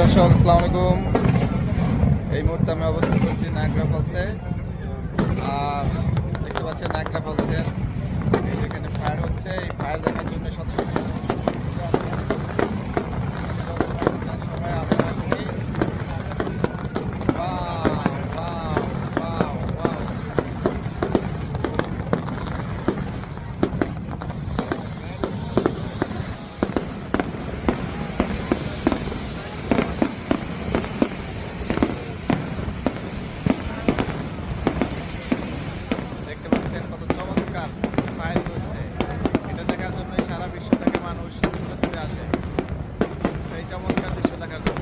দর্শক, আসসালামু আলাইকুম। এই মুহূর্তে আমি অবস্থান করছি নায়াগ্রা ফলসে। আর দেখতে পাচ্ছেন নায়াগ্রা ফলসের এখানে ফায়ার হচ্ছে। এই ফায়ার দেখার জন্য শত শত সবাই আমি আসছি। দেখতে পাচ্ছেন কত চমৎকার ফায়ার হচ্ছে। এটা দেখার জন্য সারা বিশ্ব থেকে মানুষ ছুটে ছুটে আসে এই চমৎকার দৃশ্য দেখার জন্য।